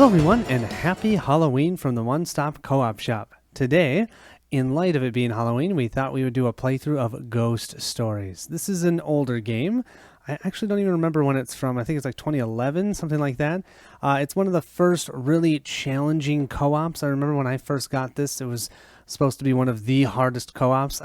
Hello everyone, and happy Halloween from the One Stop Co-op Shop. Today, in light of it being Halloween, we thought we would do a playthrough of Ghost Stories. This is an older game. I actually don't even remember when it's from. I think it's like 2011, something like that. It's one of the first really challenging co-ops. I remember when I first got this, it was supposed to be one of the hardest co-ops.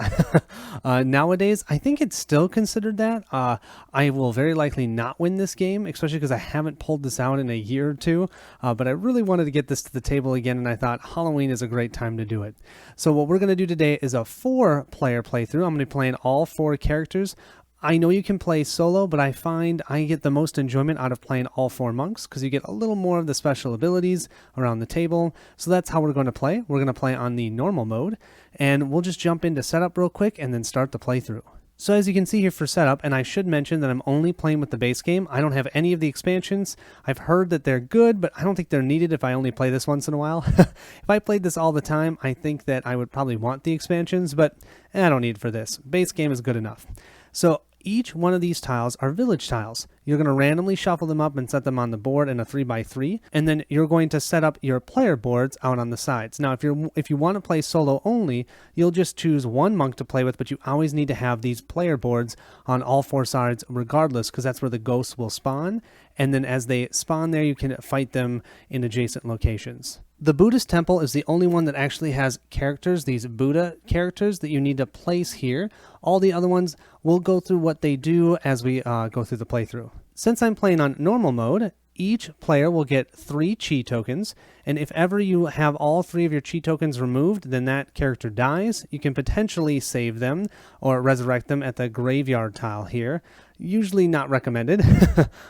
Nowadays, I think it's still considered that. I will very likely not win this game, especially because I haven't pulled this out in a year or two. But I really wanted to get this to the table again, and I thought Halloween is a great time to do it. So what we're going to do today is a 4-player playthrough. I'm going to be playing all 4 characters. I know you can play solo, but I find I get the most enjoyment out of playing all 4 monks because you get a little more of the special abilities around the table. So that's how we're going to play. We're going to play on the normal mode, and we'll just jump into setup real quick and then start the playthrough. So as you can see here for setup, and I should mention that I'm only playing with the base game. I don't have any of the expansions. I've heard that they're good, but I don't think they're needed if I only play this once in a while. If I played this all the time, I think that I would probably want the expansions, but I don't need for this. Base game is good enough. So each one of these tiles are village tiles. You're going to randomly shuffle them up and set them on the board in a 3x3, and then you're going to set up your player boards out on the sides. Now, if you want to play solo only, you'll just choose one monk to play with, but you always need to have these player boards on all 4 sides regardless, because that's where the ghosts will spawn, and then as they spawn there, you can fight them in adjacent locations. The Buddhist temple is the only one that actually has characters, these Buddha characters that you need to place here. All the other ones, we'll go through what they do as we go through the playthrough. Since I'm playing on normal mode, each player will get 3 chi tokens, and if ever you have all 3 of your chi tokens removed, then that character dies. You can potentially save them or resurrect them at the graveyard tile here. Usually not recommended.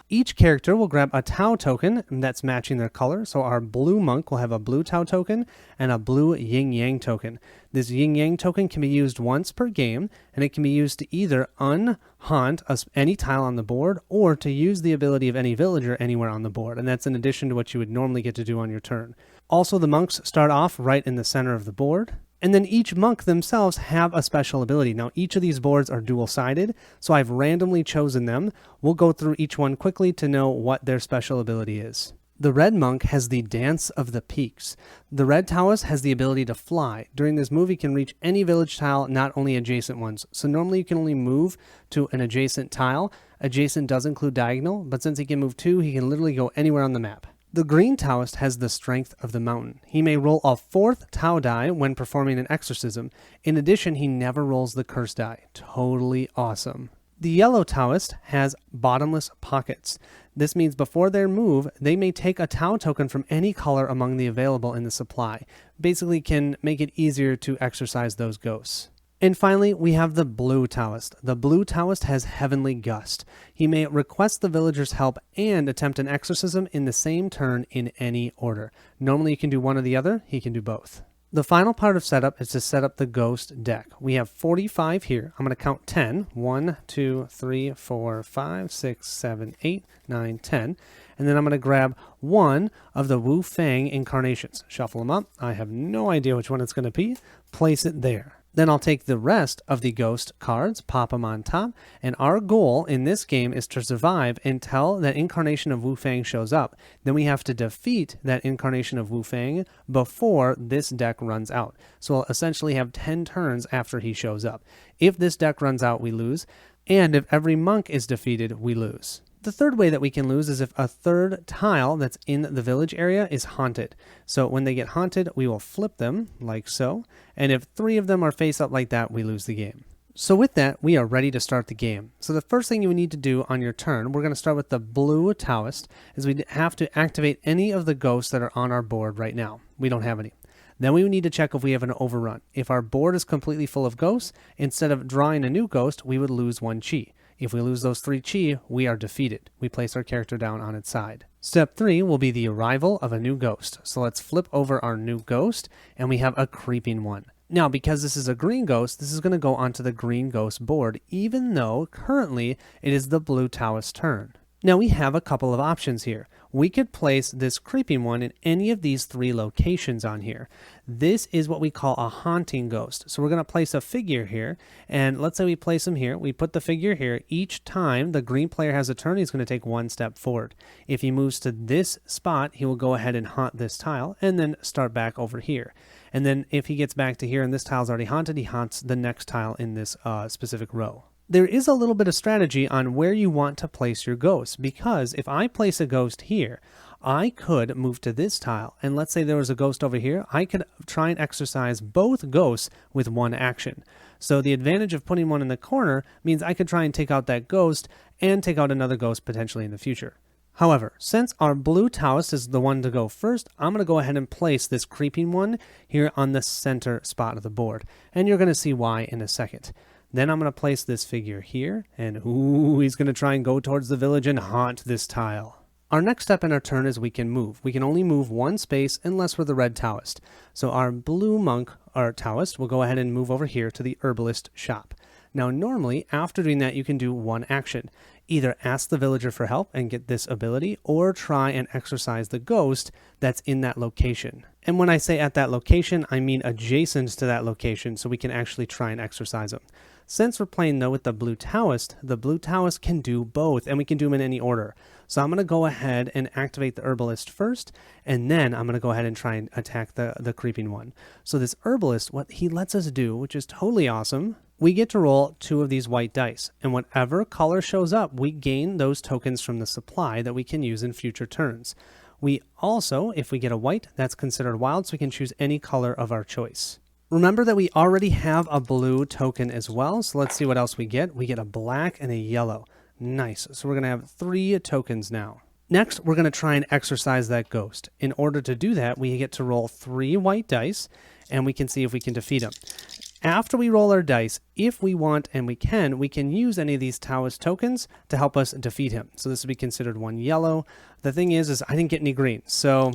Each character will grab a Tau token that's matching their color. So our blue monk will have a blue Tau token and a blue Yin Yang token. This Yin Yang token can be used once per game, and it can be used to either unhaunt any tile on the board or to use the ability of any villager anywhere on the board. And that's in addition to what you would normally get to do on your turn. Also, the monks start off right in the center of the board. And then each monk themselves have a special ability. Now, each of these boards are dual-sided, so I've randomly chosen them. We'll go through each one quickly to know what their special ability is. The red monk has the Dance of the Peaks. The red Taoist has the ability to fly. During this move, he can reach any village tile, not only adjacent ones. So normally you can only move to an adjacent tile. Adjacent does include diagonal, but since he can move 2, he can literally go anywhere on the map. The green Taoist has the Strength of the Mountain. He may roll a 4th Tao die when performing an exorcism. In addition, he never rolls the curse die. Totally awesome. The yellow Taoist has Bottomless Pockets. This means before their move, they may take a Tao token from any color among the available in the supply. Basically can make it easier to exorcise those ghosts. And finally, we have the blue Taoist. The blue Taoist has Heavenly Gust. He may request the villager's help and attempt an exorcism in the same turn in any order. Normally you can do one or the other. He can do both. The final part of setup is to set up the ghost deck. We have 45 here. I'm going to count 10. 1, 2, 3, 4, 5, 6, 7, 8, 9, 10. And then I'm going to grab one of the Wu Fang incarnations. Shuffle them up. I have no idea which one it's going to be. Place it there. Then I'll take the rest of the ghost cards, pop them on top, and our goal in this game is to survive until that incarnation of Wu Fang shows up. Then we have to defeat that incarnation of Wu Fang before this deck runs out. So we'll essentially have 10 turns after he shows up. If this deck runs out, we lose, and if every monk is defeated, we lose. The third way that we can lose is if a third tile that's in the village area is haunted. So when they get haunted, we will flip them like so. And if 3 of them are face up like that, we lose the game. So with that, we are ready to start the game. So the first thing you need to do on your turn, we're going to start with the blue Taoist, is we have to activate any of the ghosts that are on our board right now. We don't have any. Then we need to check if we have an overrun. If our board is completely full of ghosts, instead of drawing a new ghost, we would lose 1 chi. If we lose those 3 chi, we are defeated. We place our character down on its side. Step 3 will be the arrival of a new ghost. So let's flip over our new ghost, and we have a creeping one. Now, because this is a green ghost, this is going to go onto the green ghost board, even though currently it is the blue Taoist turn. Now we have a couple of options here. we could place this creeping one in any of these 3 locations on here. This is what we call a haunting ghost. So we're going to place a figure here, and let's say we place him here. We put the figure here. Each time the green player has a turn, he's going to take 1 step forward. If he moves to this spot, he will go ahead and haunt this tile and then start back over here. And then if he gets back to here and this tile's already haunted, he haunts the next tile in this specific row. There is a little bit of strategy on where you want to place your ghost, because if I place a ghost here, I could move to this tile, and let's say there was a ghost over here, I could try and exercise both ghosts with 1 action. So the advantage of putting one in the corner means I could try and take out that ghost and take out another ghost potentially in the future. However, since our blue Taoist is the one to go first, I'm going to go ahead and place this creeping one here on the center spot of the board, and you're going to see why in a second. Then I'm going to place this figure here, and ooh, he's going to try and go towards the village and haunt this tile. Our next step in our turn is we can move. We can only move 1 space unless we're the red Taoist. So our blue monk, or Taoist, will go ahead and move over here to the herbalist shop. Now normally, after doing that, you can do 1 action. Either ask the villager for help and get this ability, or try and exorcise the ghost that's in that location. And when I say at that location, I mean adjacent to that location, so we can actually try and exorcise them. Since we're playing though with the blue Taoist can do both, and we can do them in any order. So I'm going to go ahead and activate the herbalist first, and then I'm going to go ahead and try and attack the creeping one. So this herbalist, what he lets us do, which is totally awesome, we get to roll 2 of these white dice, and whatever color shows up, we gain those tokens from the supply that we can use in future turns. We also, if we get a white, that's considered wild, so we can choose any color of our choice. Remember that we already have a blue token as well, so let's see what else we get. We get a black and a yellow. Nice. So we're going to have 3 tokens now. Next, we're going to try and exorcise that ghost. In order to do that, we get to roll 3 white dice, and we can see if we can defeat him. After we roll our dice, if we want and we can use any of these Taoist tokens to help us defeat him. So this would be considered 1 yellow. The thing is I didn't get any green, so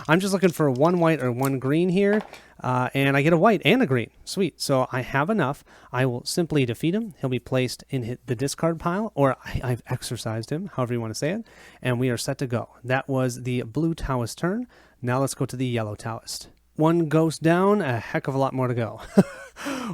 I'm just looking for 1 white or 1 green here, and I get a white and a green. Sweet. So I have enough. I will simply defeat him. He'll be placed in the discard pile, or I've exorcised him, however you want to say it, and we are set to go. That was the blue Taoist turn. Now let's go to the yellow Taoist. 1 ghost down, a heck of a lot more to go.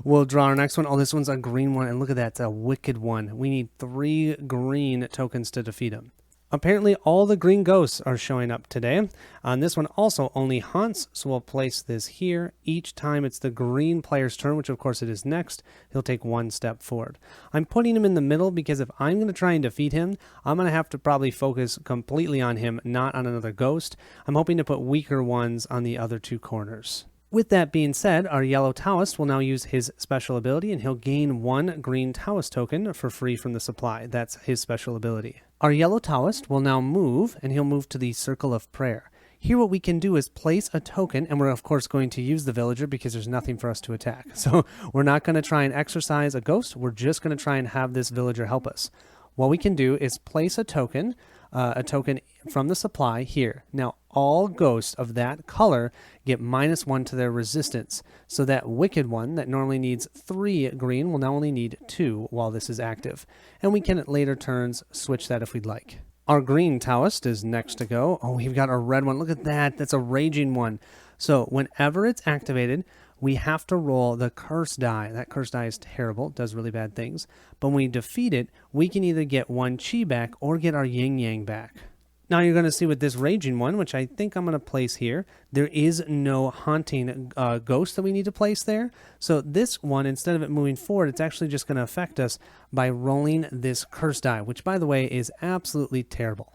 We'll draw our next one. Oh, this one's a green one, and look at that, it's a wicked one. We need 3 green tokens to defeat him. Apparently, all the green ghosts are showing up today. This one also only haunts, so we'll place this here. Each time it's the green player's turn, which of course it is next, he'll take 1 step forward. I'm putting him in the middle because if I'm going to try and defeat him, I'm going to have to probably focus completely on him, not on another ghost. I'm hoping to put weaker ones on the other 2 corners. With that being said, our yellow Taoist will now use his special ability, and he'll gain 1 green Taoist token for free from the supply. That's his special ability. Our yellow Taoist will now move, and he'll move to the Circle of Prayer. Here what we can do is place a token, and we're of course going to use the villager because there's nothing for us to attack. So we're not going to try and exorcise a ghost, we're just going to try and have this villager help us. What we can do is place a token from the supply here. Now all ghosts of that color get -1 to their resistance. So that wicked one that normally needs 3 green will now only need 2 while this is active. And we can at later turns switch that if we'd like. Our green Taoist is next to go. Oh, we've got a red one. Look at that. That's a raging one. So whenever it's activated, we have to roll the curse die. That curse die is terrible. It does really bad things. But when we defeat it, we can either get 1 chi back or get our yin yang back. Now you're going to see with this raging one, which I think I'm going to place here, there is no haunting ghost that we need to place there. So this one, instead of it moving forward, it's actually just going to affect us by rolling this curse die, which by the way is absolutely terrible.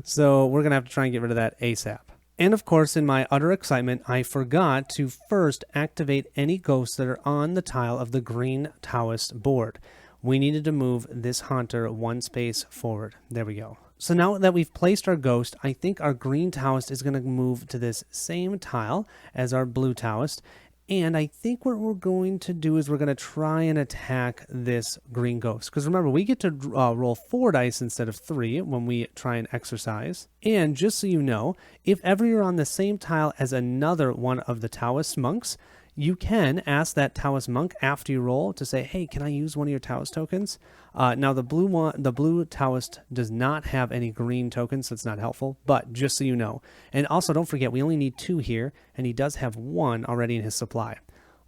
So we're going to have to try and get rid of that ASAP. And of course, in my utter excitement, I forgot to first activate any ghosts that are on the tile of the green Taoist board. We needed to move this haunter 1 space forward. There we go. So now that we've placed our ghost, I think our green Taoist is going to move to this same tile as our blue Taoist. And I think what we're going to do is we're going to try and attack this green ghost. Because remember, we get to roll 4 dice instead of 3 when we try and exercise. And just so you know, if ever you're on the same tile as another one of the Taoist monks, You can ask that Taoist monk after you roll to say, hey, can I use one of your Taoist tokens? Now, the blue Taoist does not have any green tokens, so it's not helpful, but just so you know. And also, don't forget, we only need 2 here, and he does have 1 already in his supply.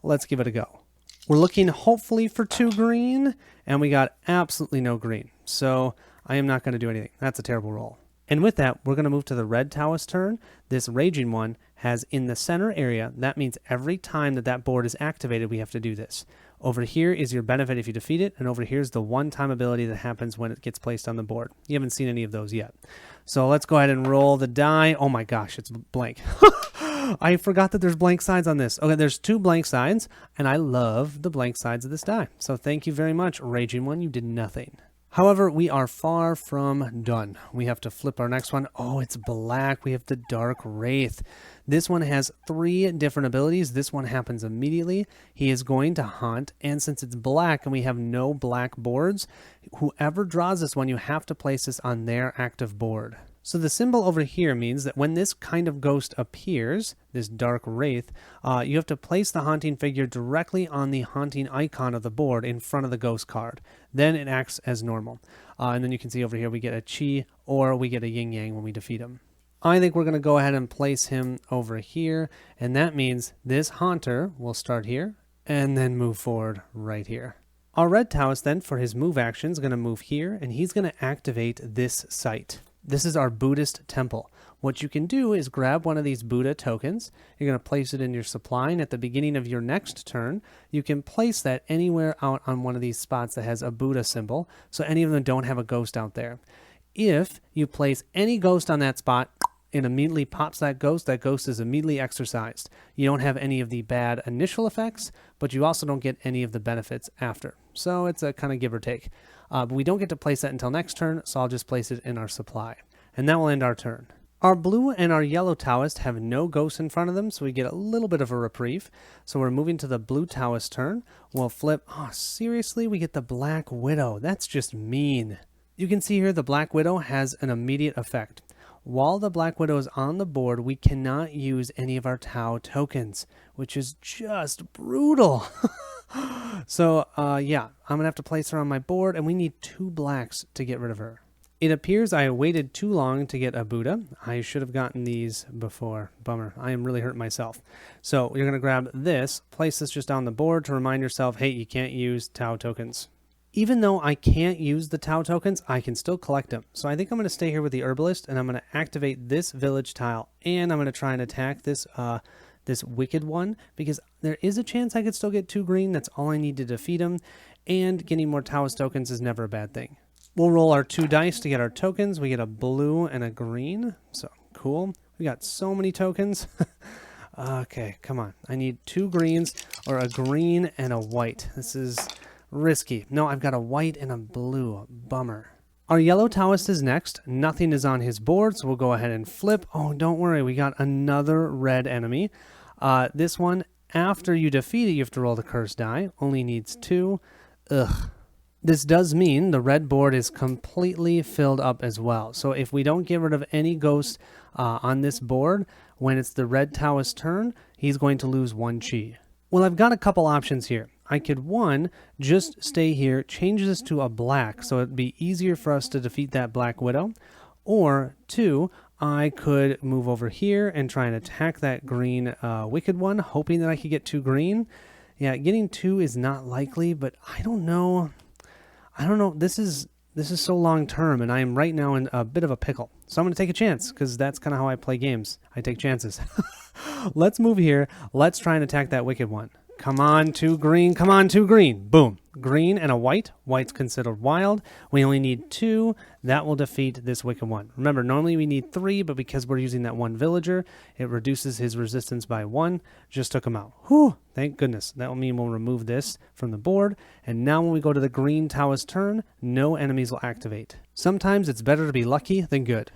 Let's give it a go. We're looking hopefully for 2 green, and we got absolutely no green. So I am not going to do anything. That's a terrible roll. And with that, we're going to move to the red Taoist turn. This raging one has in the center area. That means every time that board is activated, we have to do this. Over here is your benefit if you defeat it, and over here is the one-time ability that happens when it gets placed on the board. You haven't seen any of those yet. So let's go ahead and roll the die. Oh my gosh, it's blank. I forgot that there's blank sides on this. Okay, there's 2 blank sides, and I love the blank sides of this die. So thank you very much, Raging One. You did nothing. However, we are far from done. We have to flip our next one. Oh, it's black. We have the Dark Wraith. This one has 3 different abilities. This one happens immediately. He is going to hunt, and since it's black and we have no black boards, whoever draws this one, you have to place this on their active board. So the symbol over here means that when this kind of ghost appears, this Dark Wraith, you have to place the haunting figure directly on the haunting icon of the board in front of the ghost card. Then it acts as normal. And then you can see over here we get a Chi or we get a Yin Yang when we defeat him. I think we're going to go ahead and place him over here. And that means this Haunter will start here and then move forward right here. Our red Taoist then, for his move action, is going to move here, and he's going to activate this site. This is our Buddhist temple. What you can do is grab one of these Buddha tokens. You're going to place it in your supply, and at the beginning of your next turn, you can place that anywhere out on one of these spots that has a Buddha symbol, so any of them don't have a ghost out there. If you place any ghost on that spot, it immediately pops that ghost is immediately exorcised. You don't have any of the bad initial effects, but you also don't get any of the benefits after. So it's a kind of give or take. But we don't get to place that until next turn, so I'll just place it in our supply. And that will end our turn. Our blue and our yellow Taoist have no ghosts in front of them, so we get a little bit of a reprieve. So we're moving to the blue Taoist turn. We'll flip. Oh, seriously? We get the Black Widow. That's just mean. You can see here the Black Widow has an immediate effect. While the Black Widow is on the board, we cannot use any of our Tau tokens, which is just brutal. So, yeah, I'm going to have to place her on my board, and we need 2 blacks to get rid of her. It appears I waited too long to get a Buddha. I should have gotten these before. Bummer. I am really hurting myself. So you're going to grab this, place this just on the board to remind yourself, hey, you can't use Tau tokens. Even though I can't use the Tau tokens, I can still collect them. So I think I'm going to stay here with the Herbalist, and I'm going to activate this village tile, and I'm going to try and attack this this wicked one, because there is a chance I could still get 2 green. That's all I need to defeat him, and getting more Taoist tokens is never a bad thing. We'll roll our 2 dice to get our tokens. We get a blue and a green, so cool. We got so many tokens. Okay, come on. I need 2 greens, or a green and a white. This is risky. No, I've got a white and a blue. Bummer. Our yellow Taoist is next. Nothing is on his board, so we'll go ahead and flip. Oh, don't worry. We got another red enemy. This one, after you defeat it, you have to roll the cursed die. Only needs 2. Ugh. This does mean the red board is completely filled up as well. So if we don't get rid of any ghosts on this board, when it's the red Taoist turn, he's going to lose 1 chi. Well, I've got a couple options here. I could, 1, just stay here, change this to a black, so it'd be easier for us to defeat that Black Widow. Or 2, I could move over here and try and attack that green wicked one, hoping that I could get 2 green. Yeah, getting 2 is not likely, but I don't know. This is so long term, and I am right now in a bit of a pickle. So I'm going to take a chance, because that's kind of how I play games. I take chances. Let's move here. Let's try and attack that wicked one. Come on, 2 green. Come on, 2 green. Boom. Green and a white. White's considered wild. We only need 2. That will defeat this wicked one. Remember, normally we need 3, but because we're using that 1 villager, it reduces his resistance by 1. Just took him out. Whew. Thank goodness. That will mean we'll remove this from the board. And now when we go to the green Taoist turn, no enemies will activate. Sometimes it's better to be lucky than good.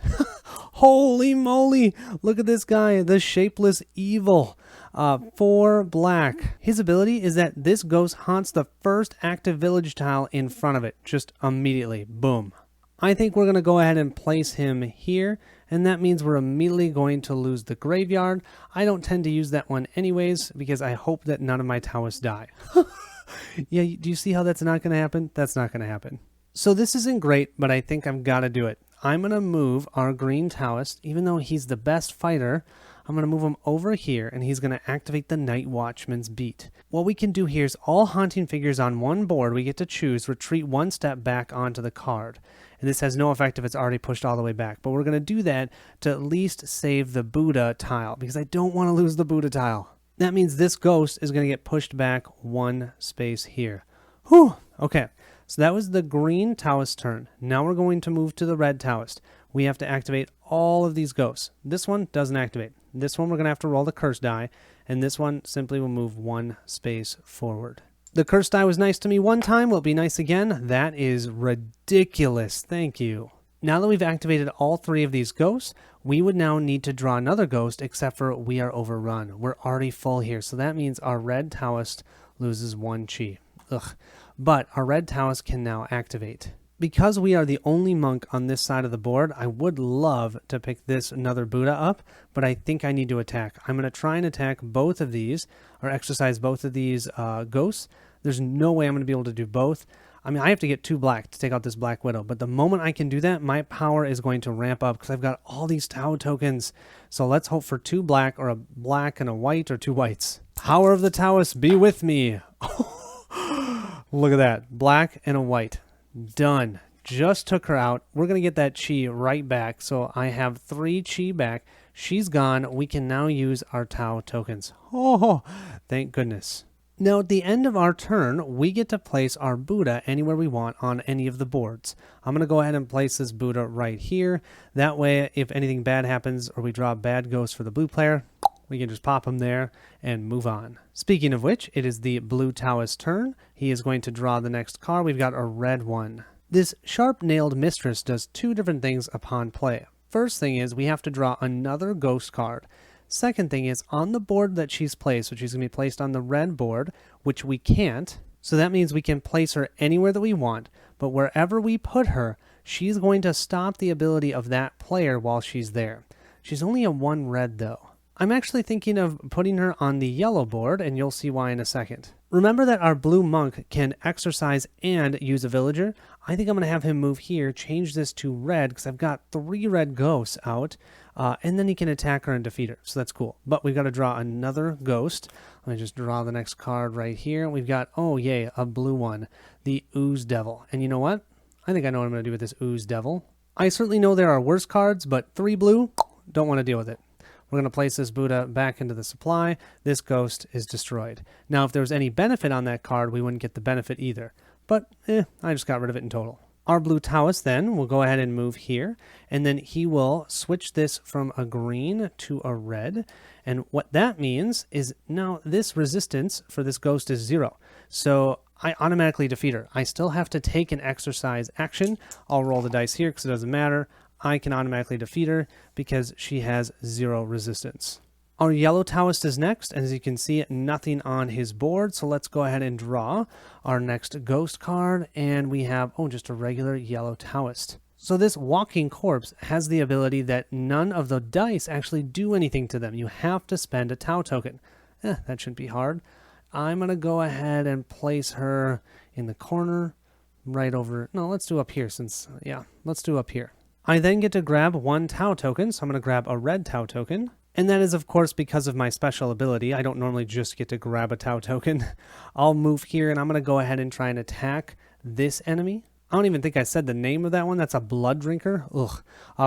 Holy moly. Look at this guy. The Shapeless Evil. 4 black. His ability is that this ghost haunts the first active village tile in front of it. Just immediately. Boom. I think we're going to go ahead and place him here, and that means we're immediately going to lose the graveyard. I don't tend to use that one anyways, because I hope that none of my Taoists die. Yeah, do you see how that's not going to happen? That's not going to happen. So this isn't great, but I think I've got to do it. I'm going to move our green Taoist, even though he's the best fighter. I'm going to move him over here, and he's going to activate the Night Watchman's Beat. What we can do here is all haunting figures on one board we get to choose retreat one step back onto the card. And this has no effect if it's already pushed all the way back. But we're going to do that to at least save the Buddha tile, because I don't want to lose the Buddha tile. That means this ghost is going to get pushed back one space here. Whew! Okay, so that was the green Taoist turn. Now we're going to move to the red Taoist. We have to activate all of these ghosts. This one doesn't activate. This one we're going to have to roll the curse die, and this one simply will move one space forward. The curse die was nice to me one time. Will it be nice again? That is ridiculous. Thank you. Now that we've activated all three of these ghosts, we would now need to draw another ghost, except for we are overrun. We're already full here, so that means our red Taoist loses one chi. Ugh. But our red Taoist can now activate. Because we are the only monk on this side of the board, I would love to pick this another Buddha up, but I think I need to attack. I'm going to try and attack both of these, or exercise both of these ghosts. There's no way I'm going to be able to do both. I mean, I have to get 2 black to take out this Black Widow, but the moment I can do that, my power is going to ramp up because I've got all these Tau tokens. So let's hope for 2 black, or a black and a white, or 2 whites. Power of the Taoist, be with me. Look at that. Black and a white. Done. Just took her out. We're going to get that chi right back. So I have 3 chi back. She's gone. We can now use our Tau tokens. Oh, thank goodness. Now, at the end of our turn, we get to place our Buddha anywhere we want on any of the boards. I'm going to go ahead and place this Buddha right here. That way, if anything bad happens or we draw a bad ghost for the blue player, we can just pop him there and move on. Speaking of which, it is the blue Taoist turn. He is going to draw the next card. We've got a red one. This sharp-nailed mistress does 2 different things upon play. First thing is we have to draw another ghost card. Second thing is on the board that she's placed, which is going to be placed on the red board, which we can't. So that means we can place her anywhere that we want, but wherever we put her, she's going to stop the ability of that player while she's there. She's only a 1 red though. I'm actually thinking of putting her on the yellow board, and you'll see why in a second. Remember that our blue monk can exercise and use a villager? I think I'm going to have him move here, change this to red, because I've got 3 red ghosts out, and then he can attack her and defeat her, so that's cool. But we've got to draw another ghost. Let me just draw the next card right here. We've got, oh yay, a blue one, the Ooze Devil. And you know what? I think I know what I'm going to do with this Ooze Devil. I certainly know there are worse cards, but 3 blue, don't want to deal with it. We're going to place this Buddha back into the supply. This ghost is destroyed. Now, if there was any benefit on that card, we wouldn't get the benefit either. But, I just got rid of it in total. Our blue Taoist then will go ahead and move here, and then he will switch this from a green to a red. And what that means is now this resistance for this ghost is 0. So I automatically defeat her. I still have to take an exercise action. I'll roll the dice here because it doesn't matter. I can automatically defeat her because she has 0 resistance. Our yellow Taoist is next, and as you can see, nothing on his board, so let's go ahead and draw our next ghost card, and we have, just a regular yellow Taoist. So this walking corpse has the ability that none of the dice actually do anything to them. You have to spend a Tau token. That shouldn't be hard. I'm going to go ahead and place her in the corner, right over, no, let's do up here let's do up here. I then get to grab 1 Tau token, so I'm going to grab a red Tau token. And that is, of course, because of my special ability. I don't normally just get to grab a Tau token. I'll move here, and I'm going to go ahead and try and attack this enemy. I don't even think I said the name of that one. That's a Blood Drinker. Ugh.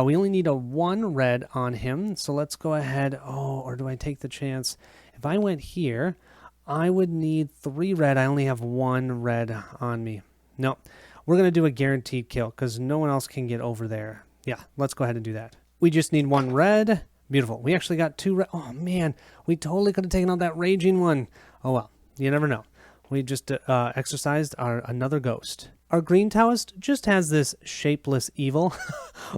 We only need a 1 red on him, so let's go ahead. Or do I take the chance? If I went here, I would need 3 red. I only have 1 red on me. No, we're going to do a guaranteed kill because no one else can get over there. Yeah, let's go ahead and do that. We just need 1 red. Beautiful. We actually got 2 red. Oh, man. We totally could have taken out that raging one. Oh, well. You never know. We just exercised another ghost. Our green Taoist just has this shapeless evil,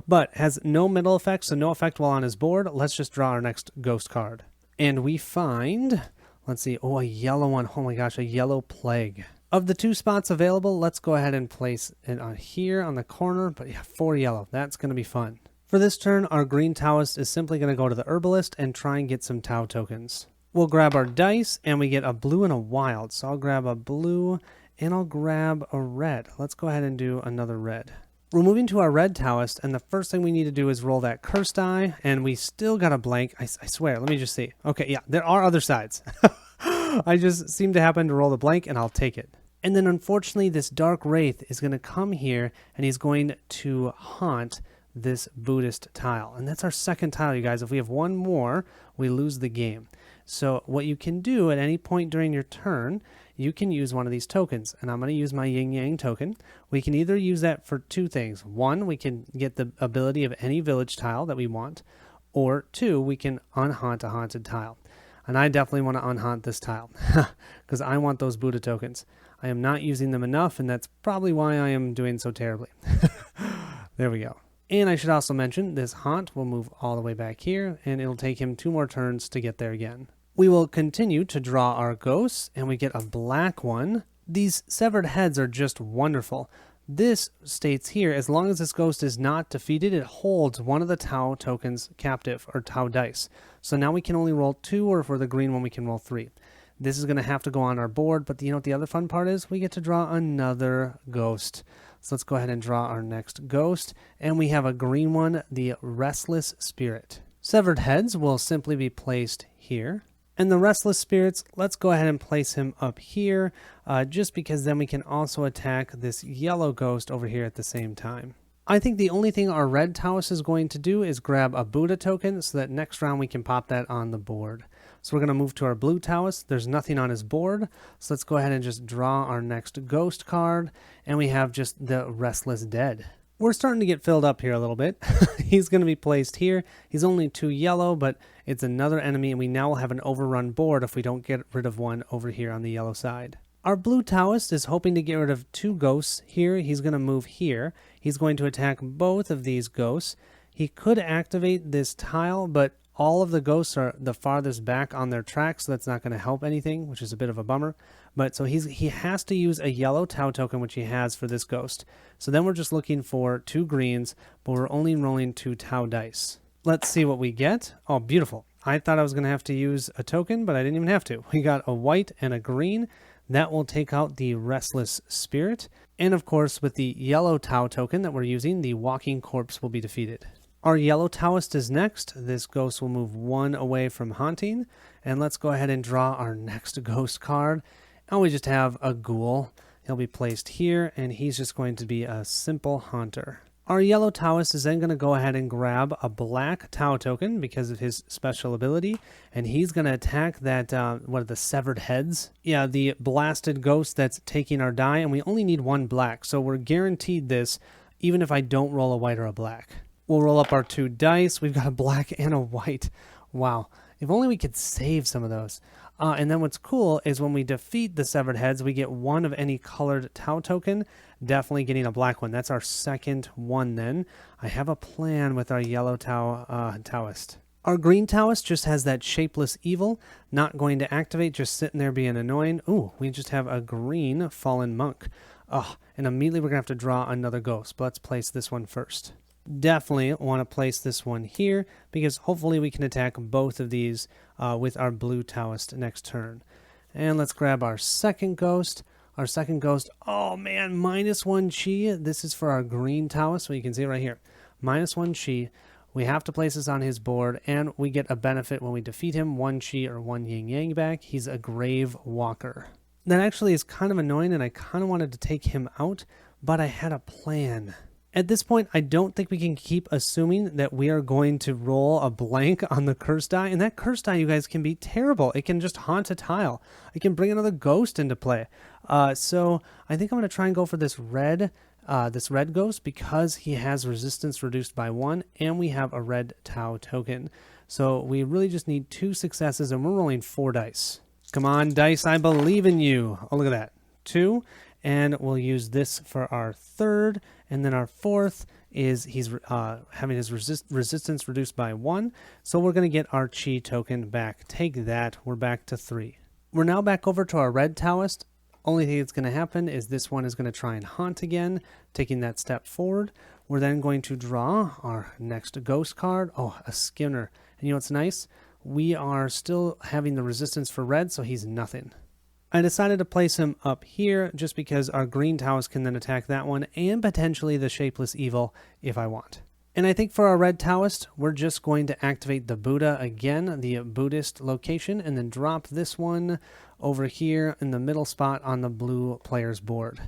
but has no middle effect, so no effect while on his board. Let's just draw our next ghost card. And we find, let's see, a yellow one. Oh, my gosh, a yellow plague. Of the 2 spots available, let's go ahead and place it on here on the corner, but yeah, 4 yellow. That's going to be fun. For this turn, our green Taoist is simply going to go to the herbalist and try and get some Tau tokens. We'll grab our dice, and we get a blue and a wild. So I'll grab a blue, and I'll grab a red. Let's go ahead and do another red. We're moving to our red Taoist, and the first thing we need to do is roll that curse die, and we still got a blank. I swear, let me just see. Okay, yeah, there are other sides. I just seem to happen to roll the blank, and I'll take it. And then unfortunately, this Dark Wraith is going to come here, and he's going to haunt this Buddhist tile. And that's our second tile, you guys. If we have one more, we lose the game. So what you can do at any point during your turn, you can use one of these tokens. And I'm going to use my Yin Yang token. We can either use that for 2 things. 1, we can get the ability of any village tile that we want. Or 2, we can unhaunt a haunted tile. And I definitely want to unhaunt this tile because I want those Buddha tokens. I am not using them enough, and that's probably why I am doing so terribly. There we go. And I should also mention this haunt will move all the way back here, and it'll take him 2 more turns to get there again. We will continue to draw our ghosts, and we get a black one. These severed heads are just wonderful. This states here, as long as this ghost is not defeated, it holds one of the Tau tokens captive, or Tau dice. So now we can only roll 2, or for the green one we can roll 3. This is going to have to go on our board, but you know what the other fun part is? We get to draw another ghost. So let's go ahead and draw our next ghost, and we have a green one, the Restless Spirit. Severed heads will simply be placed here. And the Restless Spirits, let's go ahead and place him up here, just because then we can also attack this yellow ghost over here at the same time. I think the only thing our red Taoist is going to do is grab a Buddha token so that next round we can pop that on the board. So we're going to move to our blue Taoist. There's nothing on his board, so let's go ahead and just draw our next ghost card, and we have just the Restless Dead. We're starting to get filled up here a little bit. He's going to be placed here. He's only 2 yellow, but it's another enemy, and we now will have an overrun board if we don't get rid of one over here on the yellow side. Our blue Taoist is hoping to get rid of 2 ghosts here. He's going to move here. He's going to attack both of these ghosts. He could activate this tile, but all of the ghosts are the farthest back on their track, so that's not going to help anything, which is a bit of a bummer. But so he has to use a yellow Tau token, which he has for this ghost. So then we're just looking for 2 greens, but we're only rolling 2 Tau dice. Let's see what we get. Oh, beautiful. I thought I was going to have to use a token, but I didn't even have to. We got a white and a green. That will take out the Restless Spirit. And of course, with the yellow Tau token that we're using, the Walking Corpse will be defeated. Our yellow Taoist is next. This ghost will move 1 away from haunting. And let's go ahead and draw our next ghost card. And we just have a ghoul. He'll be placed here, and he's just going to be a simple haunter. Our yellow Taoist is then going to go ahead and grab a black Tau token because of his special ability, and he's going to attack that, what are the severed heads? Yeah, the blasted ghost that's taking our die, and we only need 1 black, so we're guaranteed this even if I don't roll a white or a black. We'll roll up our 2 dice. We've got a black and a white. Wow. If only we could save some of those. And then what's cool is when we defeat the severed heads, we get 1 of any colored Tau token, definitely getting a black one. That's our second one then. I have a plan with our yellow Taoist. Our green Taoist just has that shapeless evil, not going to activate, just sitting there being annoying. Ooh, we just have a green fallen monk. Oh, and immediately we're going to have to draw another ghost, but let's place this one first. Definitely want to place this one here because hopefully we can attack both of these with our blue Taoist next turn. And let's grab our second ghost. Our second ghost, oh man, -1 chi. This is for our green Taoist, so you can see it right here. -1 chi. We have to place this on his board, and we get a benefit when we defeat him, 1 chi or 1 yin yang back. He's a grave walker. That actually is kind of annoying, and I kind of wanted to take him out, but I had a plan. At this point, I don't think we can keep assuming that we are going to roll a blank on the curse die. And that curse die, you guys, can be terrible. It can just haunt a tile. It can bring another ghost into play. So I think I'm going to try and go for this red ghost because he has resistance reduced by 1, and we have a red Tau token. So we really just need 2 successes, and we're rolling 4 dice. Come on, dice, I believe in you. Oh, look at that. 2. And we'll use this for our third. And then our fourth is he's having his resistance reduced by 1. So we're going to get our chi token back. Take that. We're back to 3. We're now back over to our red Taoist. Only thing that's going to happen is this one is going to try and haunt again, taking that step forward. We're then going to draw our next ghost card. Oh, a Skinner. And you know what's nice? We are still having the resistance for red, so he's nothing. I decided to place him up here just because our green Taoist can then attack that one and potentially the Shapeless Evil if I want. And I think for our red Taoist, we're just going to activate the Buddha again, the Buddhist location, and then drop this one over here in the middle spot on the blue player's board.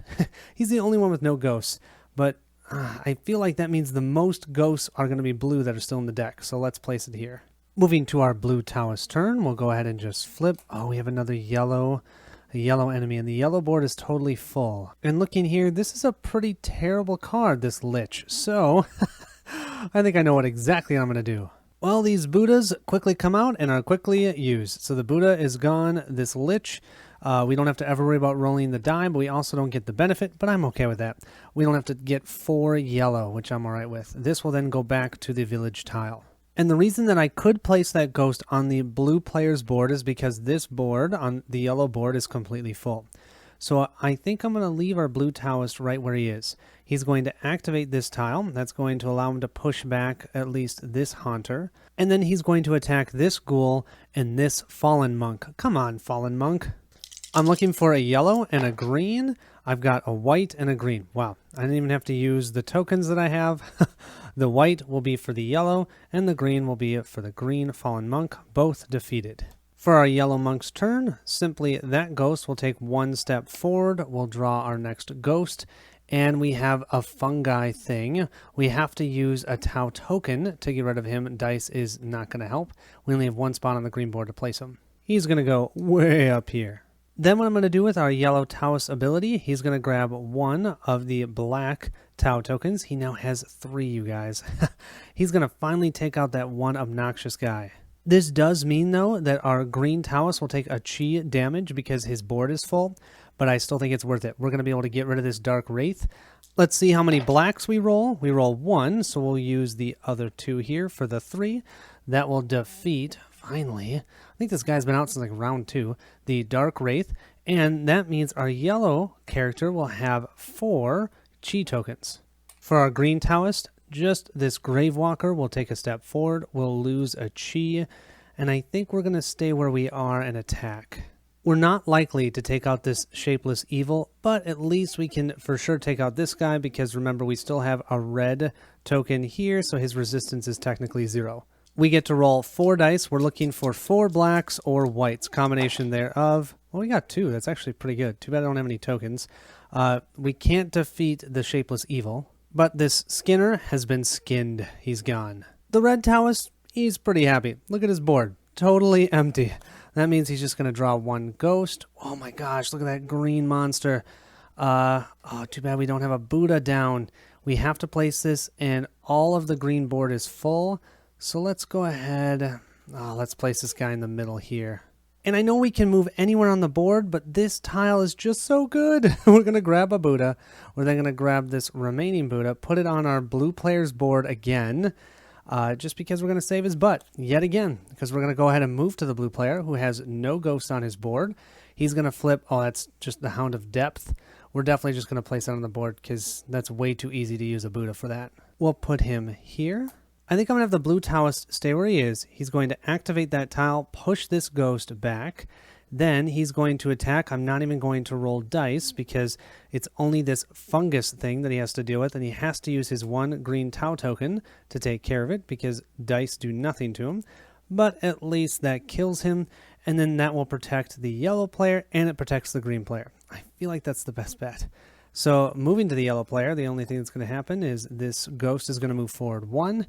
He's the only one with no ghosts, but I feel like that means the most ghosts are going to be blue that are still in the deck, so let's place it here. Moving to our blue Taoist turn, we'll go ahead and just flip. Oh, we have another yellow enemy, and the yellow board is totally full. And looking here, this is a pretty terrible card, this Lich, so I think I know what exactly I'm going to do. Well, these Buddhas quickly come out and are quickly used. So the Buddha is gone. This Lich, we don't have to ever worry about rolling the die, but we also don't get the benefit, but I'm okay with that. We don't have to get 4 yellow, which I'm all right with. This will then go back to the village tile. And the reason that I could place that ghost on the blue player's board is because this board on the yellow board is completely full. So I think I'm going to leave our blue Taoist right where he is. He's going to activate this tile. That's going to allow him to push back at least this Haunter. And then he's going to attack this Ghoul and this Fallen Monk. Come on, Fallen Monk. I'm looking for a yellow and a green. I've got a white and a green. Wow, I didn't even have to use the tokens that I have. The white will be for the yellow, and the green will be for the green Fallen Monk, both defeated. For our yellow monk's turn, simply that ghost will take 1 step forward. We'll draw our next ghost, and we have a fungi thing. We have to use a Tau token to get rid of him. Dice is not going to help. We only have 1 spot on the green board to place him. He's going to go way up here. Then what I'm going to do with our yellow Taoist ability, he's going to grab 1 of the black Tau tokens. He now has 3, you guys. He's going to finally take out that one obnoxious guy. This does mean, though, that our green Taoist will take a chi damage because his board is full, but I still think it's worth it. We're going to be able to get rid of this Dark Wraith. Let's see how many blacks we roll. We roll 1, so we'll use the other 2 here for the 3. That will defeat, finally, I think this guy's been out since like round 2, the Dark Wraith, and that means our yellow character will have 4 chi tokens. For our green Taoist, just this Gravewalker will take a step forward. We'll lose a chi, and I think we're going to stay where we are and attack. We're not likely to take out this Shapeless Evil, but at least we can for sure take out this guy because remember we still have a red token here, so his resistance is technically 0. We get to roll 4 dice. We're looking for 4 blacks or whites, combination thereof. Well, we got 2. That's actually pretty good. Too bad I don't have any tokens. We can't defeat the Shapeless Evil, but this Skinner has been skinned. He's gone. The red Taoist, he's pretty happy. Look at his board. Totally empty. That means he's just going to draw 1 ghost. Oh my gosh, look at that green monster. Oh, too bad we don't have a Buddha down. We have to place this, and all of the green board is full. So let's go ahead. Let's place this guy in the middle here. And I know we can move anywhere on the board, but this tile is just so good. We're going to grab a Buddha. We're then going to grab this remaining Buddha, put it on our blue player's board again, just because we're going to save his butt yet again, because we're going to go ahead and move to the blue player who has no ghost on his board. He's going to flip. Oh, that's just the Hound of Depth. We're definitely just going to place that on the board because that's way too easy to use a Buddha for that. We'll put him here. I think I'm going to have the blue Taoist stay where he is. He's going to activate that tile, push this ghost back. Then he's going to attack. I'm not even going to roll dice because it's only this fungus thing that he has to deal with, and he has to use his 1 green Tau token to take care of it because dice do nothing to him. But at least that kills him, and then that will protect the yellow player, and it protects the green player. I feel like that's the best bet. So moving to the yellow player, the only thing that's going to happen is this ghost is going to move forward 1.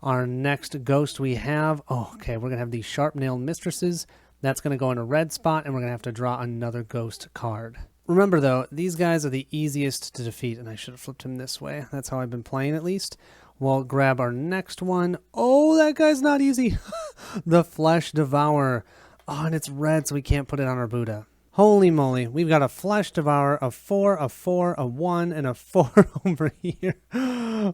Our next ghost we have, we're going to have these Sharp-Nailed Mistresses. That's going to go in a red spot, and we're going to have to draw another ghost card. Remember, though, these guys are the easiest to defeat, and I should have flipped him this way. That's how I've been playing, at least. We'll grab our next one. Oh, that guy's not easy. The Flesh Devourer. Oh, and it's red, so we can't put it on our Buddha. Holy moly, we've got a Flesh Devourer, a 4, a 4, a 1, and a 4 over here.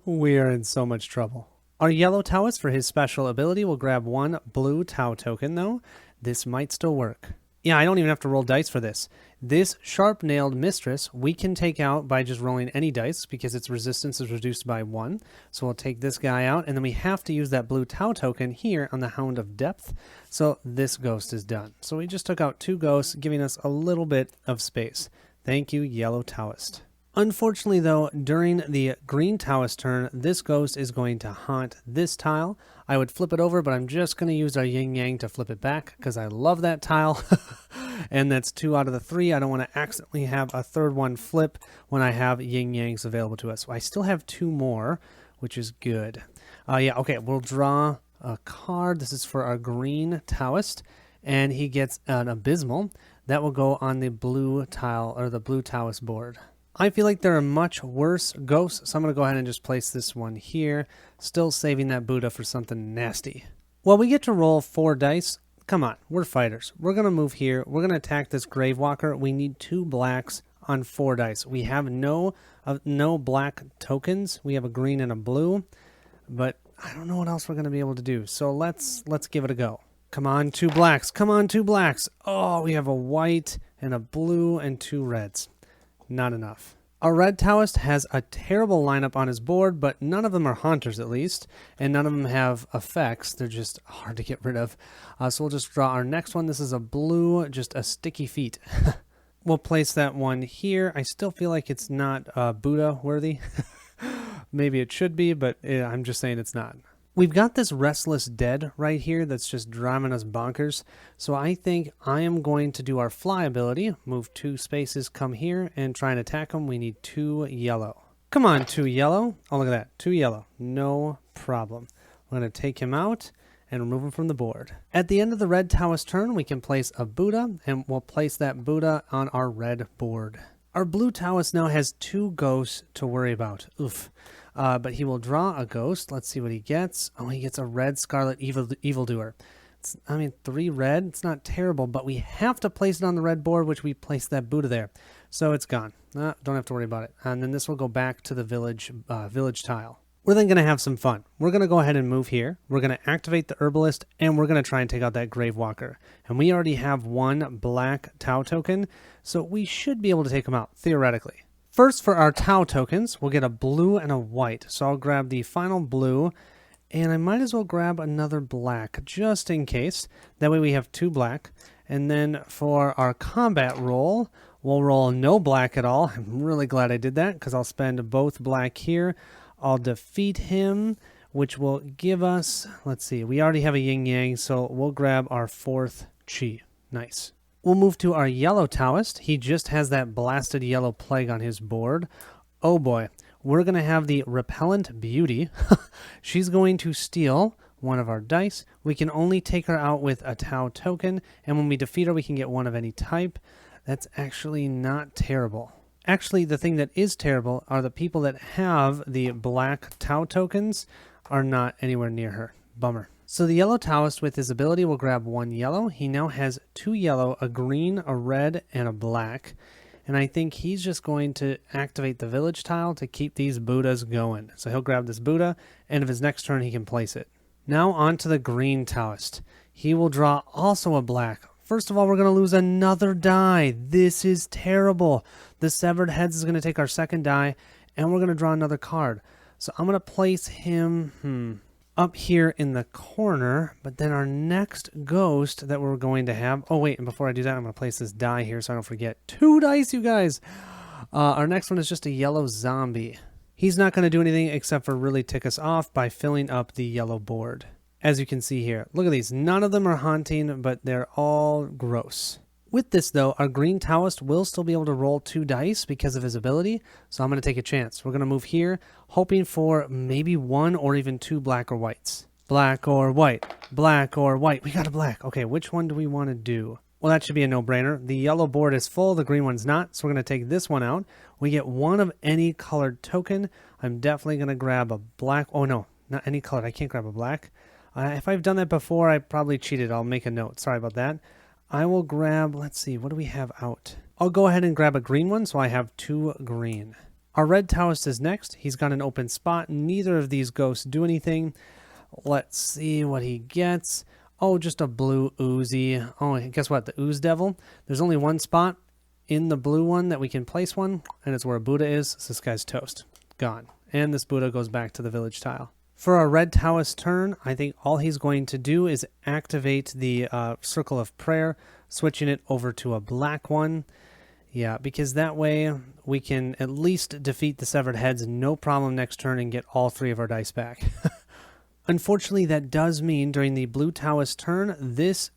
We are in so much trouble. Our yellow Taoist for his special ability will grab 1 blue Tau token, though. This might still work. Yeah, I don't even have to roll dice for this. This sharp-nailed mistress we can take out by just rolling any dice because its resistance is reduced by 1. So we'll take this guy out, and then we have to use that blue Tau token here on the Hound of Depth. So this ghost is done. So we just took out 2 ghosts, giving us a little bit of space. Thank you, Yellow Taoist. Unfortunately, though, during the green Taoist turn, this ghost is going to haunt this tile. I would flip it over, but I'm just going to use our yin yang to flip it back because I love that tile. And that's 2 out of the 3. I don't want to accidentally have a third one flip when I have yin yangs available to us. So I still have 2 more, which is good. Yeah, okay, we'll draw a card. This is for our green Taoist, and he gets an Abysmal. That will go on the blue tile, or the blue Taoist board. I feel like there are much worse ghosts, so I'm going to go ahead and just place this one here, still saving that Buddha for something nasty. Well, we get to roll 4 dice. Come on, we're fighters. We're going to move here. We're going to attack this Gravewalker. We need 2 blacks on 4 dice. We have no black tokens. We have a green and a blue, but I don't know what else we're going to be able to do. So let's give it a go. Come on, 2 blacks. Come on, 2 blacks. Oh, we have a white and a blue and 2 reds. Not enough. Our red Taoist has a terrible lineup on his board, but none of them are haunters at least, and none of them have effects. They're just hard to get rid of. So we'll just draw our next one. This is a blue, just a sticky feet. We'll place that one here. I still feel like it's not Buddha worthy. Maybe it should be, but I'm just saying it's not. We've got this Restless Dead right here that's just driving us bonkers. So I think I am going to do our fly ability. Move 2 spaces, come here, and try and attack him. We need 2 yellow. Come on, 2 yellow. Oh, look at that. 2 yellow. No problem. We're going to take him out and remove him from the board. At the end of the red Taoist turn, we can place a Buddha, and we'll place that Buddha on our red board. Our blue Taoist now has 2 ghosts to worry about. Oof. But he will draw a ghost. Let's see what he gets. Oh, he gets a red Scarlet Evildoer. 3 red. It's not terrible, but we have to place it on the red board, which we placed that Buddha there. So it's gone. Don't have to worry about it. And then this will go back to the village tile. We're then going to have some fun. We're going to go ahead and move here. We're going to activate the Herbalist, and we're going to try and take out that Gravewalker. And we already have 1 black Tau token, so we should be able to take him out, theoretically. First, for our Tau tokens, we'll get a blue and a white. So I'll grab the final blue, and I might as well grab another black, just in case. That way we have 2 black. And then for our combat roll, we'll roll no black at all. I'm really glad I did that, because I'll spend both black here. I'll defeat him, which will give us, let's see, we already have a yin-yang, so we'll grab our 4th chi. Nice. We'll move to our yellow Taoist. He just has that blasted yellow plague on his board. Oh boy, we're going to have the Repellent Beauty. She's going to steal one of our dice. We can only take her out with a Tau token, and when we defeat her, we can get 1 of any type. That's actually not terrible. Actually, the thing that is terrible are the people that have the black Tau tokens are not anywhere near her. Bummer. So the yellow Taoist with his ability will grab 1 yellow. He now has 2 yellow, a green, a red, and a black. And I think he's just going to activate the village tile to keep these Buddhas going. So he'll grab this Buddha, and if his next turn he can place it. Now on to the green Taoist. He will draw also a black. First of all, we're going to lose another die. This is terrible. The Severed Heads is going to take our 2nd die, and we're going to draw another card. So I'm going to place him up here in the corner, but then our next ghost that we're going to have... Oh, wait, and before I do that, I'm going to place this die here so I don't forget. 2 dice, you guys! Our next one is just a yellow zombie. He's not going to do anything except for really tick us off by filling up the yellow board. As you can see here. Look at these. None of them are haunting, but they're all gross. With this, though, our green Taoist will still be able to roll 2 dice because of his ability, so I'm going to take a chance. We're going to move here, hoping for maybe 1 or even 2 black or whites. Black or white. Black or white. We got a black. Okay, which one do we want to do? Well, that should be a no-brainer. The yellow board is full, the green one's not, so we're going to take this one out. We get 1 of any colored token. I'm definitely going to grab a black. Oh, no, not any colored. I can't grab a black. If I've done that before, I probably cheated. I'll make a note. Sorry about that. I will grab, let's see, what do we have out? I'll go ahead and grab a green one, so I have 2 green. Our red Taoist is next. He's got an open spot. Neither of these ghosts do anything. Let's see what he gets. Oh, just a blue Oozy. Oh, guess what? The Ooze Devil. There's only one spot in the blue one that we can place one, and it's where a Buddha is. So this guy's toast. Gone. And this Buddha goes back to the village tile. For our red Taoist turn, I think all he's going to do is activate the Circle of Prayer, switching it over to a black one. Yeah, because that way we can at least defeat the severed heads, no problem next turn, and get all 3 of our dice back. Unfortunately, that does mean during the blue Taoist turn, this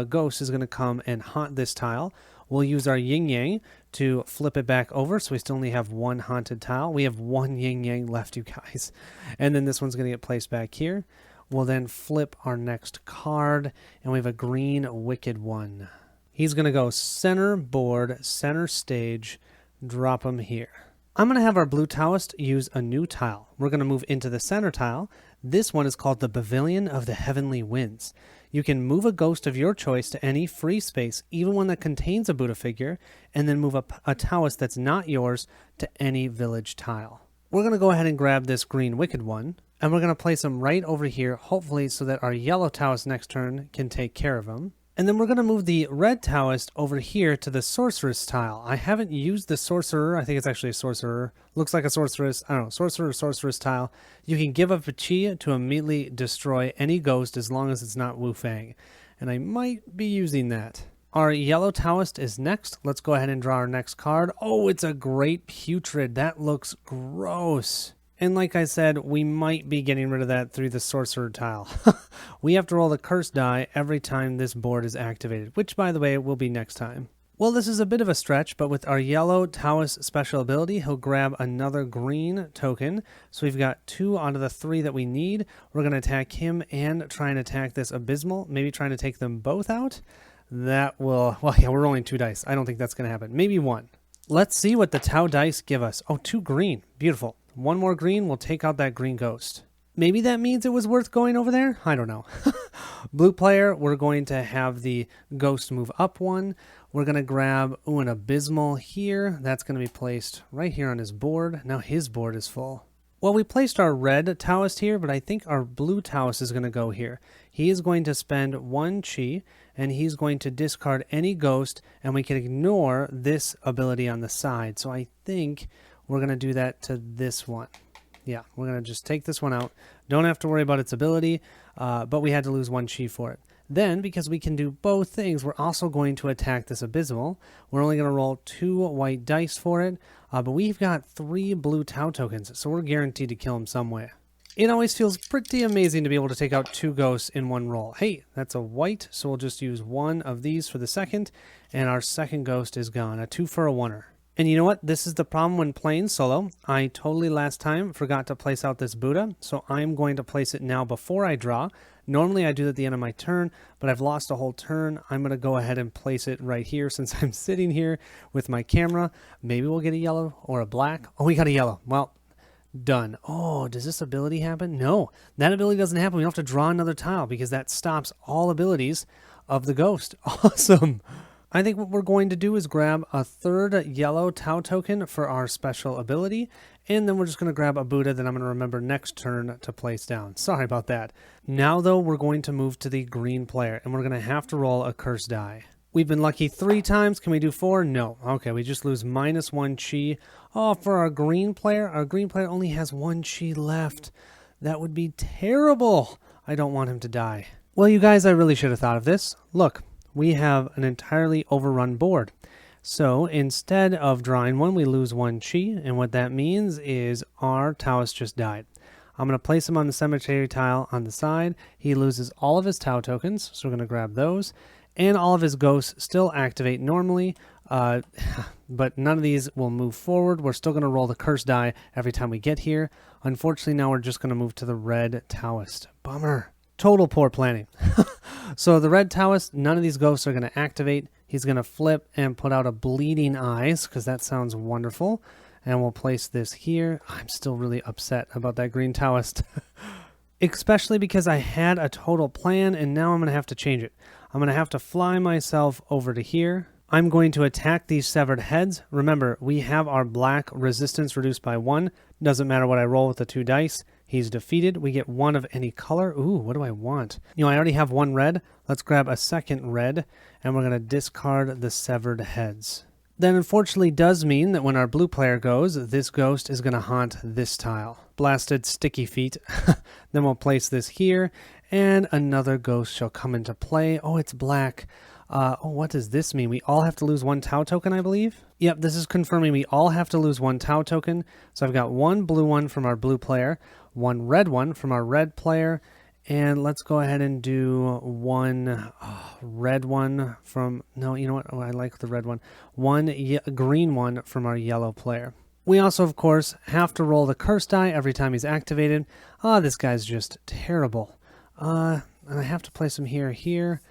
ghost is going to come and haunt this tile. We'll use our yin yang to flip it back over, so we still only have 1 haunted tile. We have 1 yin yang left, you guys. And then this one's going to get placed back here. We'll then flip our next card, and we have a green wicked one. He's going to go center board, center stage, drop him here. I'm going to have our blue Taoist use a new tile. We're going to move into the center tile. This one is called the Pavilion of the Heavenly Winds. You can move a ghost of your choice to any free space, even one that contains a Buddha figure, and then move a Taoist that's not yours to any village tile. We're going to go ahead and grab this green wicked one, and we're going to place him right over here, hopefully so that our yellow Taoist next turn can take care of him. And then we're going to move the red Taoist over here to the sorceress tile. I haven't used the sorcerer. I think it's actually a sorcerer. Looks like a sorceress. I don't know, sorcerer or sorceress tile. You can give up a chi to immediately destroy any ghost as long as it's not Wu Fang. And I might be using that. Our yellow Taoist is next. Let's go ahead and draw our next card. Oh, it's a great putrid. That looks gross. And like I said, we might be getting rid of that through the sorcerer tile. We have to roll the curse die every time this board is activated, which, by the way, will be next time. Well, this is a bit of a stretch, but with our yellow Taoist special ability, he'll grab another green token. So we've got 2 out of the 3 that we need. We're going to attack him and try and attack this Abysmal, maybe trying to take them both out. That will, well, yeah, we're rolling 2 dice. I don't think that's going to happen. Maybe 1. Let's see what the Tao dice give us. Oh, 2 green. Beautiful. 1 more green, we'll take out that green ghost. Maybe that means it was worth going over there? I don't know. Blue player, we're going to have the ghost move up 1. We're going to grab an Abysmal here. That's going to be placed right here on his board. Now his board is full. Well, we placed our red Taoist here, but I think our blue Taoist is going to go here. He is going to spend 1 chi, and he's going to discard any ghost, and we can ignore this ability on the side. So I think we're going to do that to this one. Yeah, we're going to just take this one out. Don't have to worry about its ability, but we had to lose 1 chi for it. Then, because we can do both things, we're also going to attack this Abysmal. We're only going to roll 2 white dice for it, but we've got 3 blue Tau tokens, so we're guaranteed to kill him some way. It always feels pretty amazing to be able to take out 2 ghosts in one roll. Hey, that's a white, so we'll just use 1 of these for the second, and our second ghost is gone. A 2 for a 1-er. And you know what? This is the problem when playing solo. I totally last time forgot to place out this Buddha, so I'm going to place it now before I draw. Normally I do that at the end of my turn, but I've lost a whole turn. I'm going to go ahead and place it right here since I'm sitting here with my camera. Maybe we'll get a yellow or a black. Oh, we got a yellow. Well, done. Oh, does this ability happen? No, that ability doesn't happen. We don't have to draw another tile because that stops all abilities of the ghost. Awesome. I think what we're going to do is grab a 3rd yellow Tau token for our special ability, and then we're just going to grab a Buddha that I'm going to remember next turn to place down. Sorry about that. Now, though, we're going to move to the green player, and we're going to have to roll a curse die. We've been lucky 3 times. Can we do 4? No. Okay, we just lose -1 chi. Oh, for our green player only has 1 chi left. That would be terrible. I don't want him to die. Well, you guys, I really should have thought of this. Look. We have an entirely overrun board. So instead of drawing 1, we lose 1 chi, and what that means is our Taoist just died. I'm going to place him on the cemetery tile on the side. He loses all of his Tau tokens, so we're going to grab those, and all of his ghosts still activate normally, but none of these will move forward. We're still going to roll the curse die every time we get here. Unfortunately, now we're just going to move to the red Taoist. Bummer. Total poor planning. So the red Taoist, none of these ghosts are going to activate. He's going to flip and put out a bleeding eyes because that sounds wonderful. And we'll place this here. I'm still really upset about that green Taoist. Especially because I had a total plan and now I'm going to have to change it. I'm going to have to fly myself over to here. I'm going to attack these severed heads. Remember, we have our black resistance reduced by 1. Doesn't matter what I roll with the 2 dice. He's defeated. We get one of any color. Ooh, what do I want? You know, I already have one red. Let's grab a second red, and we're going to discard the severed heads. That unfortunately does mean that when our blue player goes, this ghost is going to haunt this tile. Blasted sticky feet. Then we'll place this here, and another ghost shall come into play. Oh, it's black. What does this mean? We all have to lose one Tau token, I believe? Yep, this is confirming we all have to lose one Tau token. So I've got one blue one from our blue player, one red one from our red player, and let's go ahead and do one red one from... No, you know what? Oh, I like the red one. One green one from our yellow player. We also, of course, have to roll the curse die every time he's activated. This guy's just terrible. And I have to place him here.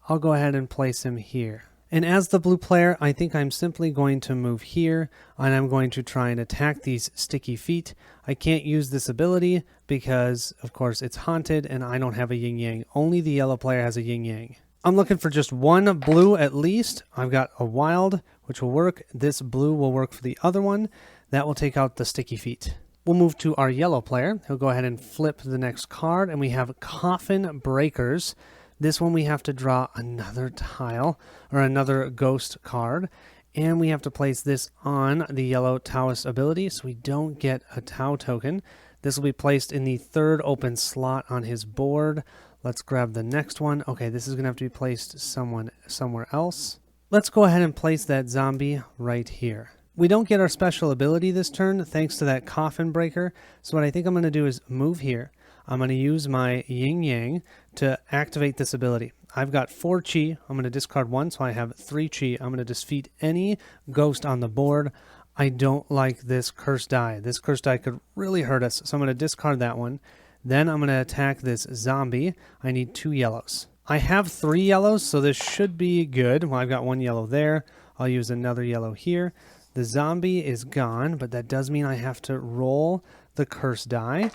I'll go ahead and place him here. And as the blue player, I think I'm simply going to move here, and I'm going to try and attack these sticky feet. I can't use this ability because, of course, it's haunted, and I don't have a yin-yang. Only the yellow player has a yin-yang. I'm looking for just one blue at least. I've got a wild, which will work. This blue will work for the other one. That will take out the sticky feet. We'll move to our yellow player. He'll go ahead and flip the next card, and we have Coffin Breakers. This one we have to draw another tile, or another ghost card, and we have to place this on the yellow Taoist ability so we don't get a Tau token. This will be placed in the third open slot on his board. Let's grab the next one. Okay, this is going to have to be placed somewhere else. Let's go ahead and place that zombie right here. We don't get our special ability this turn thanks to that Coffin Breaker, so what I think I'm going to do is move here. I'm going to use my Yin Yang to activate this ability. I've got 4 Chi. I'm going to discard 1, so I have 3 Chi. I'm going to defeat any ghost on the board. I don't like this curse die. This curse die could really hurt us, so I'm going to discard that one. Then I'm going to attack this zombie. I need 2 yellows. I have 3 yellows, so this should be good. Well, I've got 1 yellow there. I'll use another yellow here. The zombie is gone, but that does mean I have to roll the curse die.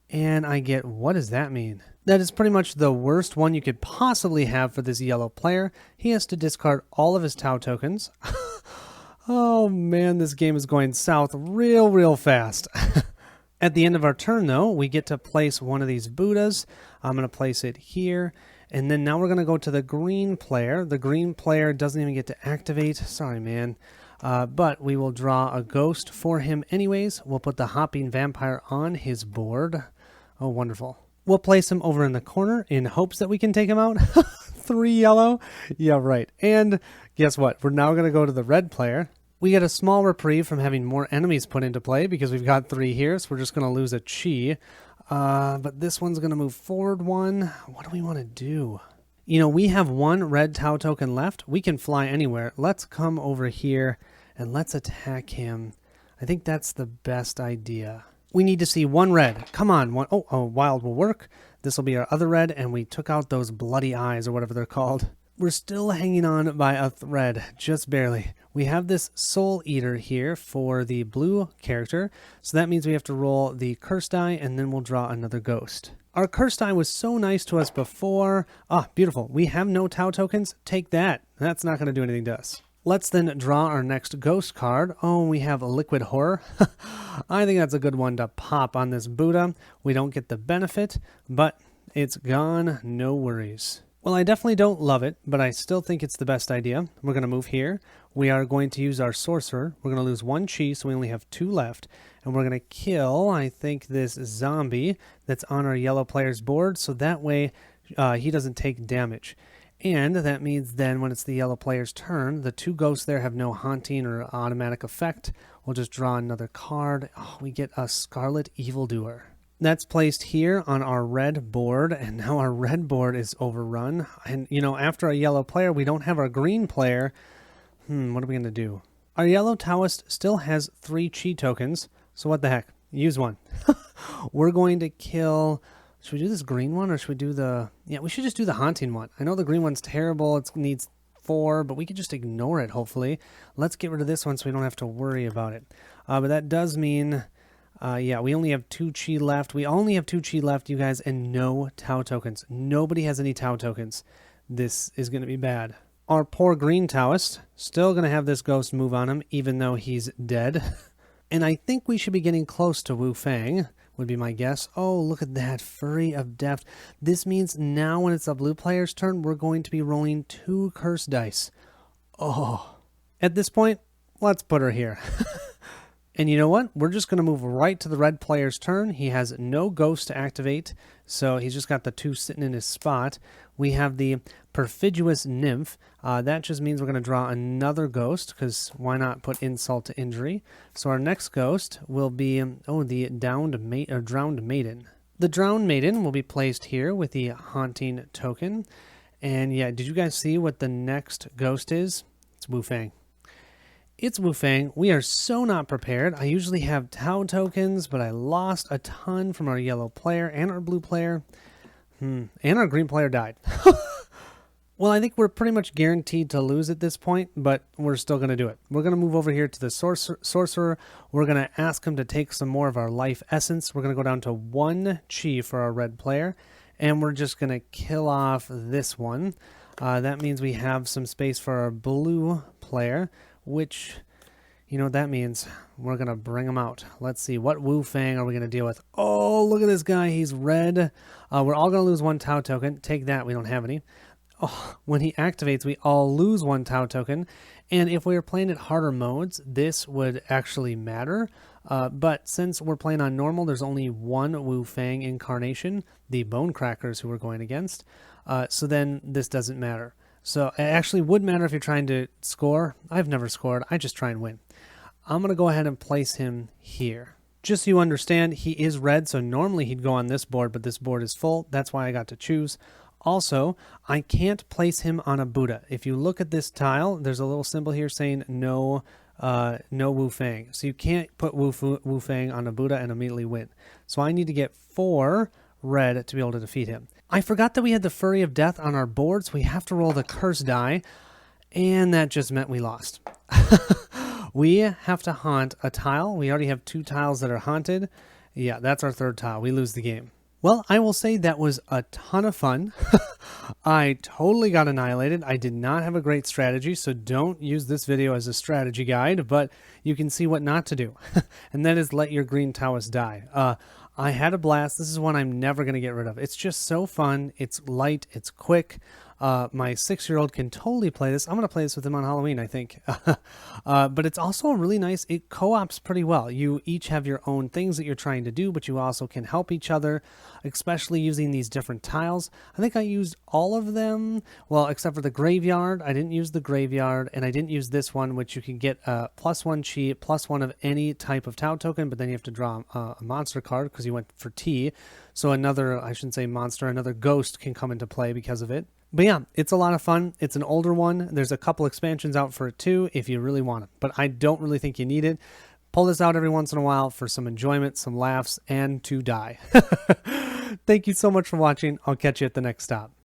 And I get, what does that mean? That is pretty much the worst one you could possibly have for this yellow player. He has to discard all of his Tau tokens. Oh man, this game is going south real fast. At the end of our turn though, we get to place one of these Buddhas. I'm going to place it here. And then now we're going to go to the green player. The green player doesn't even get to activate. Sorry, man. But we will draw a ghost for him anyways. We'll put the hopping vampire on his board. Oh, wonderful. We'll place him over in the corner in hopes that we can take him out. 3 yellow. Yeah, right. And guess what? We're now going to go to the red player. We get a small reprieve from having more enemies put into play because we've got 3 here, so we're just going to lose a Chi. But this one's going to move forward 1. What do we want to do? You know, we have 1 red Tau token left. We can fly anywhere. Let's come over here and let's attack him. I think that's the best idea. We need to see 1 red. Come on. Oh, wild will work. This will be our other red, and we took out those bloody eyes or whatever they're called. We're still hanging on by a thread, just barely. We have this Soul Eater here for the blue character, so that means we have to roll the curse die, and then we'll draw another ghost. Our curse die was so nice to us before. Beautiful. We have no Tau tokens. Take that. That's not going to do anything to us. Let's then draw our next ghost card. Oh, we have a Liquid Horror. I think that's a good one to pop on this Buddha. We don't get the benefit, but it's gone. No worries. Well, I definitely don't love it, but I still think it's the best idea. We're going to move here. We are going to use our Sorcerer. We're going to lose 1 Chi, so we only have 2 left. And we're going to kill, I think, this zombie that's on our yellow player's board, so that way he doesn't take damage. And that means then when it's the yellow player's turn, the 2 ghosts there have no haunting or automatic effect. We'll just draw another card. Oh, we get a Scarlet Evildoer. That's placed here on our red board, and now our red board is overrun. And, you know, after a yellow player, we don't have our green player. What are we going to do? Our yellow Taoist still has 3 Chi tokens, so what the heck? Use 1. We're going to kill... Should we do this green one, or should we do the... Yeah, we should just do the haunting one. I know the green one's terrible. It needs 4, but we can just ignore it, hopefully. Let's get rid of this one so we don't have to worry about it. But that does mean... yeah, we only have 2 Chi left. We only have 2 Chi left, you guys, and no Tau tokens. Nobody has any Tau tokens. This is going to be bad. Our poor green Taoist, still going to have this ghost move on him, even though he's dead. And I think we should be getting close to Wu Fang. would be my guess. Oh, look at that, Fury of Death. This means now when it's the blue player's turn, we're going to be rolling 2 curse dice. Oh, at this point, let's put her here. And you know what? We're just going to move right to the red player's turn. He has no ghost to activate, so he's just got the 2 sitting in his spot. We have the Perfidious Nymph. That just means we're going to draw another ghost, because why not put insult to injury? So our next ghost will be, the Drowned Maiden. The Drowned Maiden will be placed here with the Haunting token. And yeah, did you guys see what the next ghost is? It's Wu Fang. It's Wu Fang. We are so not prepared. I usually have Tau tokens, but I lost a ton from our yellow player and our blue player. And our green player died. Well, I think we're pretty much guaranteed to lose at this point, but we're still going to do it. We're going to move over here to the sorcerer. We're going to ask him to take some more of our life essence. We're going to go down to 1 chi for our red player, and we're just going to kill off this one. That means we have some space for our blue player, which, you know what that means. We're going to bring him out. Let's see, what Wu Fang are we going to deal with? Oh, look at this guy. He's red. We're all going to lose 1 Tau token. Take that. We don't have any. Oh, when he activates, we all lose 1 Tau token. And if we were playing at harder modes, this would actually matter. But since we're playing on normal, there's only 1 Wu Fang incarnation, the Bone Crackers who we're going against. So then this doesn't matter. So it actually would matter if you're trying to score. I've never scored. I just try and win. I'm going to go ahead and place him here. Just so you understand, he is red, so normally he'd go on this board, but this board is full. That's why I got to choose. Also, I can't place him on a Buddha. If you look at this tile, there's a little symbol here saying no Wu Fang. So you can't put Wu Fang on a Buddha and immediately win. So I need to get 4 red to be able to defeat him. I forgot that we had the Fury of Death on our board, so we have to roll the curse die, and that just meant we lost. We have to haunt a tile. We already have 2 tiles that are haunted. Yeah, that's our 3rd tile. We lose the game. Well, I will say that was a ton of fun. I totally got annihilated. I did not have a great strategy, so don't use this video as a strategy guide, but you can see what not to do, and that is let your green Taoist die. I had a blast. This is one I'm never going to get rid of. It's just so fun. It's light. It's quick. My 6-year-old can totally play this. I'm going to play this with him on Halloween, I think. But it's also really nice. It co-ops pretty well. You each have your own things that you're trying to do, but you also can help each other, especially using these different tiles. I think I used all of them, well, except for the graveyard. I didn't use the graveyard, and I didn't use this one, which you can get +1 chi, +1 of any type of Tau token, but then you have to draw a monster card because you went for T. So another, I shouldn't say monster, another ghost can come into play because of it. But yeah, it's a lot of fun. It's an older one. There's a couple expansions out for it too if you really want it. But I don't really think you need it. Pull this out every once in a while for some enjoyment, some laughs, and to die. Thank you so much for watching. I'll catch you at the next stop.